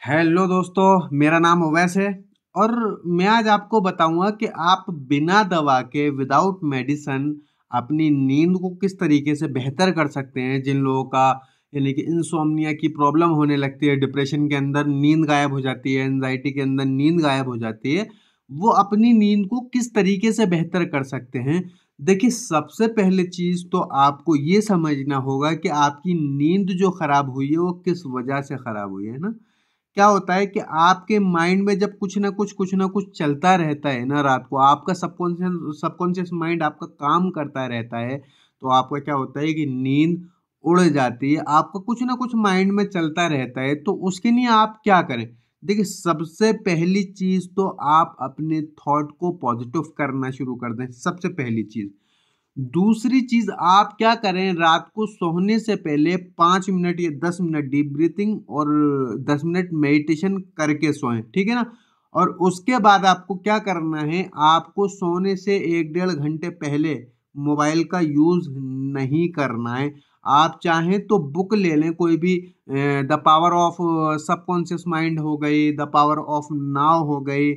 Hello दोस्तों, मेरा नाम अवैस है और मैं आज आपको बताऊंगा कि आप बिना दवा के विदाउट मेडिसन अपनी नींद को किस तरीके से बेहतर कर सकते हैं। जिन लोगों का यानी कि इंसोम्निया की प्रॉब्लम होने लगती है, डिप्रेशन के अंदर नींद गायब हो जाती है, एंजाइटी के अंदर नींद गायब हो जाती है, वो अपनी नींद को किस तरीके से बेहतर कर सकते हैं। देखिए, सबसे पहले चीज़ तो आपको ये समझना होगा कि आपकी नींद जो खराब हुई है वो किस वजह से खराब हुई है ना। क्या होता है कि आपके माइंड में जब कुछ ना कुछ चलता रहता है ना, रात को आपका सबकॉन्शियस सबकॉन्शियस माइंड आपका काम करता रहता है, तो आपका क्या होता है कि नींद उड़ जाती है। आपका कुछ ना कुछ माइंड में चलता रहता है, तो उसके लिए आप क्या करें। देखिए, सबसे पहली चीज तो आप अपने थॉट को पॉजिटिव करना शुरू कर दें, सबसे पहली चीज। दूसरी चीज आप क्या करें, रात को सोने से पहले 5 मिनट या 10 मिनट डीप ब्रीथिंग और 10 मिनट मेडिटेशन करके सोएं, ठीक है ना। और उसके बाद आपको क्या करना है, आपको सोने से 1 डेढ़ घंटे पहले मोबाइल का यूज नहीं करना है। आप चाहें तो बुक ले लें कोई भी, the power of subconscious mind हो गई, द पावर ऑफ नाव हो गई,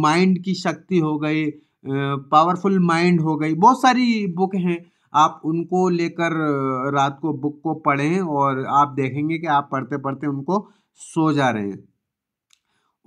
माइंड की शक्ति हो गई, पावरफुल माइंड हो गई, बहुत सारी बुक हैं। आप उनको लेकर रात को बुक को पढ़ें और आप देखेंगे कि आप पढ़ते पढ़ते उनको सो जा रहे हैं।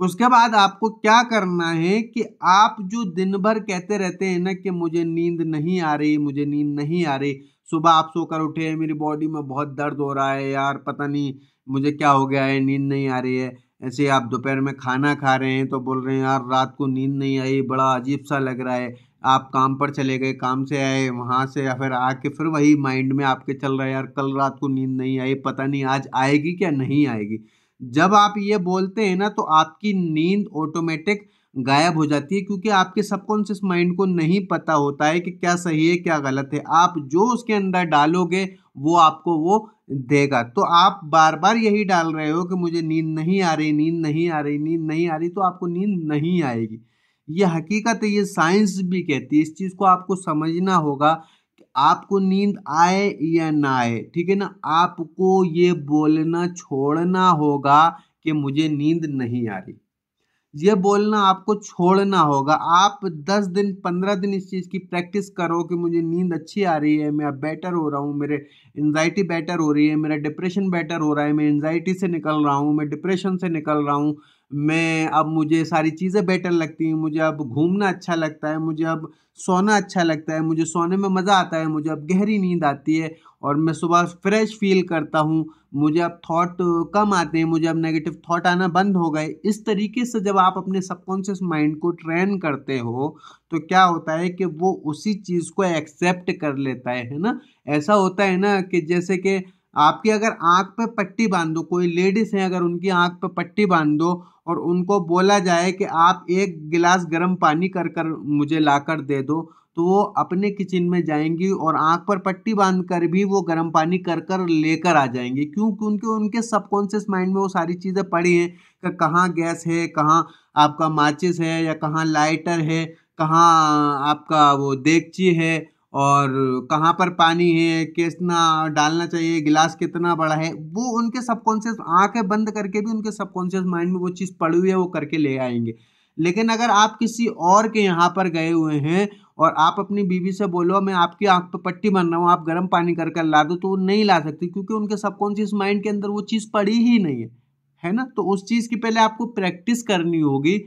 उसके बाद आपको क्या करना है कि आप जो दिन भर कहते रहते हैं ना कि मुझे नींद नहीं आ रही, मुझे नींद नहीं आ रही, सुबह आप सोकर उठे, मेरी बॉडी में बहुत दर्द हो रहा है यार, पता नहीं मुझे क्या हो गया है, नींद नहीं आ रही है। ऐसे आप दोपहर में खाना खा रहे हैं तो बोल रहे हैं यार रात को नींद नहीं आई, बड़ा अजीब सा लग रहा है। आप काम पर चले गए, काम से आए, वहां से या फिर आके फिर वही माइंड में आपके चल रहा है, यार कल रात को नींद नहीं आई, पता नहीं आज आएगी क्या नहीं आएगी। जब आप ये बोलते हैं ना, तो आपकी नींद ऑटोमेटिक गायब हो जाती है, क्योंकि आपके सबकॉन्शियस माइंड को नहीं पता होता है कि क्या सही है क्या गलत है। आप जो उसके अंदर डालोगे वो आपको वो देगा। तो आप बार बार यही डाल रहे हो कि मुझे नींद नहीं आ रही, नींद नहीं आ रही, नींद नहीं आ रही, तो आपको नींद नहीं आएगी। ये हकीकत है, ये साइंस भी कहती है। इस चीज को आपको समझना होगा कि आपको नींद आए या ना आए, ठीक है ना। आपको ये बोलना छोड़ना होगा कि मुझे नींद नहीं आ रही। ये बोलना आपको छोड़ना होगा। आप 10 दिन 15 दिन इस चीज़ की प्रैक्टिस करो कि मुझे नींद अच्छी आ रही है, मैं अब बेटर हो रहा हूँ, मेरे एंजाइटी बेटर हो रही है, मेरा डिप्रेशन बेटर हो रहा है, मैं एंजाइटी से निकल रहा हूँ, मैं डिप्रेशन से निकल रहा हूँ, मैं अब मुझे सारी चीज़ें बेटर लगती हैं, मुझे अब घूमना अच्छा लगता है, मुझे अब सोना अच्छा लगता है, मुझे सोने में मज़ा आता है, मुझे अब गहरी नींद आती है और मैं सुबह फ्रेश फील करता हूँ, मुझे अब थॉट कम आते हैं, मुझे अब नेगेटिव थॉट आना बंद हो गए। इस तरीके से जब आप अपने सबकॉन्शियस माइंड को ट्रेन करते हो तो क्या होता है कि वो उसी चीज़ को एक्सेप्ट कर लेता है ना। ऐसा होता है ना कि जैसे कि आपकी अगर आंख पे पट्टी बांध दो, कोई लेडीज है अगर उनकी आंख पे पट्टी बांध दो और उनको बोला जाए कि आप 1 गिलास गर्म पानी कर कर मुझे लाकर दे दो, तो वो अपने किचन में जाएंगी और आंख पर पट्टी बांध कर भी वो गर्म पानी कर कर लेकर आ जाएंगी। क्योंकि उनके उनके सबकॉन्शियस माइंड में वो सारी चीज़ें पड़ी हैं कि कहाँ गैस है, कहाँ आपका माचिस है, या कहाँ लाइटर है, कहाँ आपका वो देगची है, और कहाँ पर पानी है, कितना डालना चाहिए, गिलास कितना बड़ा है। वो उनके सबकॉन्शियस, आंखें बंद करके भी उनके सबकॉन्शियस माइंड में वो चीज़ पड़ी हुई है, वो करके ले आएंगे। लेकिन अगर आप किसी और के यहाँ पर गए हुए हैं और आप अपनी बीवी से बोलो मैं आपकी आंख पे पट्टी बन रहा हूँ, आप गर्म पानी कर कर ला दो, तो वो नहीं ला सकती, क्योंकि उनके सबकॉन्शियस माइंड के अंदर वो चीज़ पड़ी ही नहीं है ना। तो उस चीज़ की पहले आपको प्रैक्टिस करनी होगी।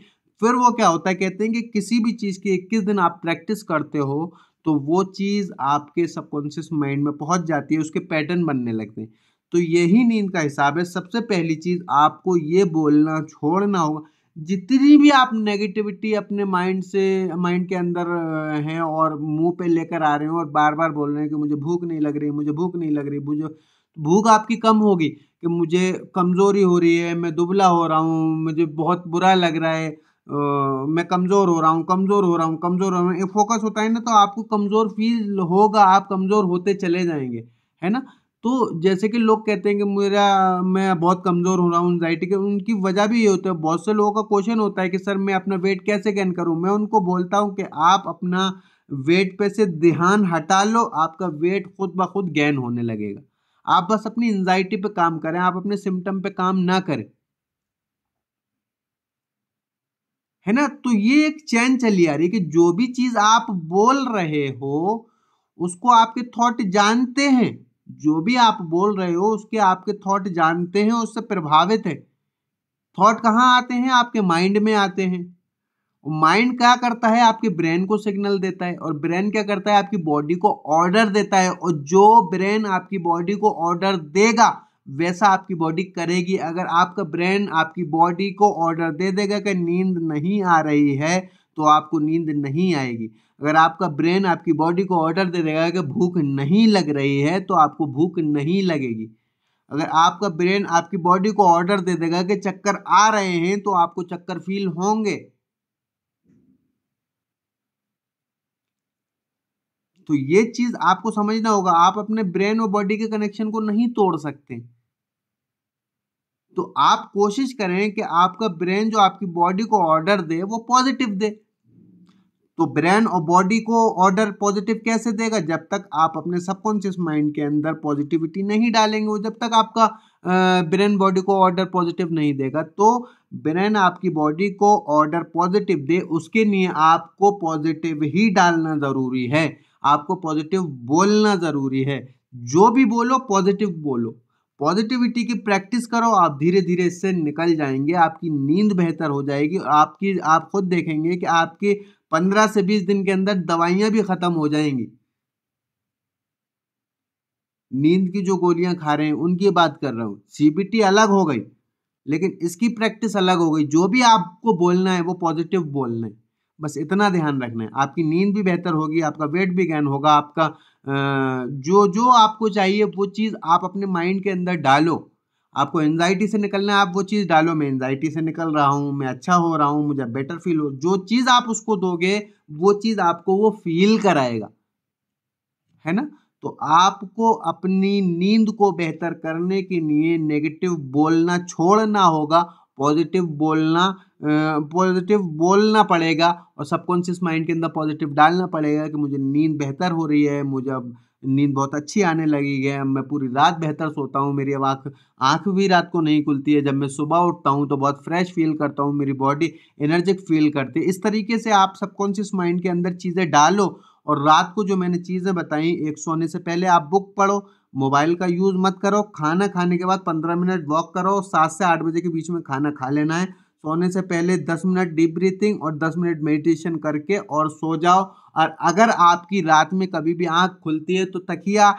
फिर वो क्या होता है, कहते हैं कि किसी भी चीज़ की 21 दिन आप प्रैक्टिस करते हो तो वो चीज़ आपके सबकॉन्शियस माइंड में पहुंच जाती है, उसके पैटर्न बनने लगते हैं। तो यही नींद का हिसाब है। सबसे पहली चीज़ आपको ये बोलना छोड़ना होगा, जितनी भी आप नेगेटिविटी अपने माइंड के अंदर हैं और मुंह पे लेकर आ रहे हो और बार बार बोल रहे हैं कि मुझे भूख नहीं लग रही, मुझे भूख नहीं लग रही, मुझे भूख आपकी कम होगी कि मुझे कमजोरी हो रही है, मैं दुबला हो रहा हूँ, मुझे बहुत बुरा लग रहा है, मैं कमजोर हो रहा हूँ, कमजोर हो रहा हूँ, कमजोर हो रहा हूँ। एक फोकस होता है ना, तो आपको कमजोर फील होगा, आप कमजोर होते चले जाएंगे, है ना। तो जैसे कि लोग कहते हैं कि मैं बहुत कमजोर हो रहा हूँ एंजाइटी के, उनकी वजह भी ये होता है। बहुत से लोगों का क्वेश्चन होता है कि सर मैं अपना वेट कैसे गेन करूं। मैं उनको बोलता हूं कि आप अपना वेट पे से ध्यान हटा लो, आपका वेट खुद ब खुद गेन होने लगेगा। आप बस अपनी एंजाइटी पे काम करें, आप अपने सिम्टम पे काम ना करें, है ना। तो ये एक चैन चली आ रही है कि जो भी चीज आप बोल रहे हो उसको आपके थॉट जानते हैं, जो भी आप बोल रहे हो उसके आपके थॉट जानते हैं, उससे प्रभावित है। थॉट कहाँ आते हैं? आपके माइंड में आते हैं। माइंड क्या करता है? आपके ब्रेन को सिग्नल देता है, और ब्रेन क्या करता है? आपकी बॉडी को ऑर्डर देता है, और जो ब्रेन आपकी बॉडी को ऑर्डर देगा वैसा आपकी बॉडी करेगी। अगर आपका ब्रेन आपकी बॉडी को ऑर्डर दे देगा कि नींद नहीं आ रही है तो आपको नींद नहीं आएगी। अगर आपका ब्रेन आपकी बॉडी को ऑर्डर दे देगा कि भूख नहीं लग रही है तो आपको भूख नहीं लगेगी। अगर आपका ब्रेन आपकी बॉडी को ऑर्डर दे देगा कि चक्कर आ रहे हैं तो आपको चक्कर फील होंगे। तो ये चीज आपको समझना होगा, आप अपने ब्रेन और बॉडी के कनेक्शन को नहीं तोड़ सकते। तो आप कोशिश करें कि आपका ब्रेन जो आपकी बॉडी को ऑर्डर दे वो पॉजिटिव दे। तो ब्रेन और बॉडी को ऑर्डर पॉजिटिव कैसे देगा? जब तक आप अपने सबकॉन्शियस माइंड के अंदर पॉजिटिविटी नहीं डालेंगे, वो जब तक आपका ब्रेन बॉडी को ऑर्डर पॉजिटिव नहीं देगा। तो ब्रेन आपकी बॉडी को ऑर्डर पॉजिटिव दे उसके लिए आपको पॉजिटिव ही डालना जरूरी है, आपको पॉजिटिव बोलना जरूरी है। जो भी बोलो पॉजिटिव बोलो, पॉजिटिविटी की प्रैक्टिस करो, आप धीरे धीरे इससे निकल जाएंगे, आपकी नींद बेहतर हो जाएगी। आप खुद देखेंगे कि आपके 15 से 20 दिन के अंदर दवाइयां भी खत्म हो जाएंगी। नींद की जो गोलियां खा रहे हैं उनकी बात कर रहा हूं, सीबीटी अलग हो गई लेकिन इसकी प्रैक्टिस अलग हो गई। जो भी आपको बोलना है वो पॉजिटिव बोलना है, बस इतना ध्यान रखना है। आपकी नींद भी बेहतर होगी, आपका वेट भी गेन होगा, आपका जो जो आपको चाहिए वो चीज़ आप अपने माइंड के अंदर डालो। आपको एंजाइटी से निकलना है, आप वो चीज़ डालो, मैं एंजाइटी से निकल रहा हूँ, मैं अच्छा हो रहा हूँ, मुझे बेटर फील हो। जो चीज़ आप उसको दोगे वो चीज़ आपको वो फील कराएगा, है ना। तो आपको अपनी नींद को बेहतर करने के लिए नेगेटिव बोलना छोड़ना होगा, पॉजिटिव बोलना पड़ेगा, और सबकॉन्शियस माइंड के अंदर पॉजिटिव डालना पड़ेगा कि मुझे नींद बेहतर हो रही है, मुझे अब नींद बहुत अच्छी आने लगी है, मैं पूरी रात बेहतर सोता हूँ, मेरी अब आँख भी रात को नहीं खुलती है, जब मैं सुबह उठता हूँ तो बहुत फ्रेश फील करता हूँ, मेरी बॉडी एनर्जिक फील करती है। इस तरीके से आप सबकॉन्शियस माइंड के अंदर चीज़ें डालो, और रात को जो मैंने चीज़ें बताई, एक सोने से पहले आप बुक पढ़ो, मोबाइल का यूज़ मत करो, खाना खाने के बाद 15 मिनट वॉक करो, 7 से 8 बजे के बीच में खाना खा लेना है, सोने से पहले 10 मिनट डीप ब्रीथिंग और 10 मिनट मेडिटेशन करके और सो जाओ। और अगर आपकी रात में कभी भी आंख खुलती है तो तकिया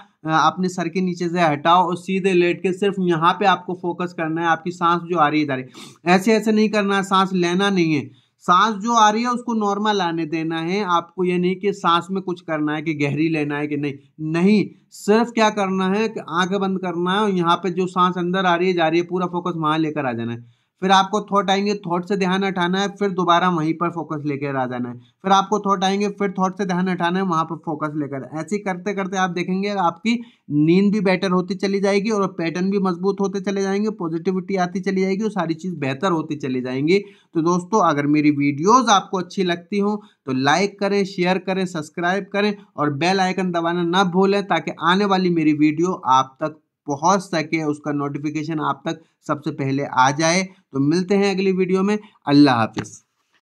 अपने सर के नीचे से हटाओ और सीधे लेट के सिर्फ यहाँ पे आपको फोकस करना है, आपकी सांस जो आ रही है जा रही है। ऐसे ऐसे नहीं करना है, सांस लेना नहीं है, सांस जो आ रही है उसको नॉर्मल आने देना है। आपको ये नहीं कि सांस में कुछ करना है कि गहरी लेना है कि नहीं, सिर्फ क्या करना है कि आंखें बंद करना है और यहाँ पे जो सांस अंदर आ रही है जा रही है पूरा फोकस वहां लेकर आ जाना है। फिर आपको थॉट आएंगे, थॉट से ध्यान हटाना है, फिर दोबारा वहीं पर फोकस लेकर आ जाना है। फिर आपको थॉट आएंगे, फिर थॉट से ध्यान हटाना है, वहां पर फोकस लेकर। ऐसे करते करते आप देखेंगे आपकी नींद भी बेटर होती चली जाएगी और पैटर्न भी मजबूत होते चले जाएंगे, पॉजिटिविटी आती चली जाएगी और सारी चीज बेहतर होती चली जाएंगी। तो दोस्तों, अगर मेरी वीडियोज आपको अच्छी लगती हो तो लाइक करें, शेयर करें, सब्सक्राइब करें और बेल आइकन दबाना ना भूलें, ताकि आने वाली मेरी वीडियो आप तक पहुंच सके, उसका नोटिफिकेशन आप तक सबसे पहले आ जाए। तो मिलते हैं अगली वीडियो में। अल्लाह हाफिज।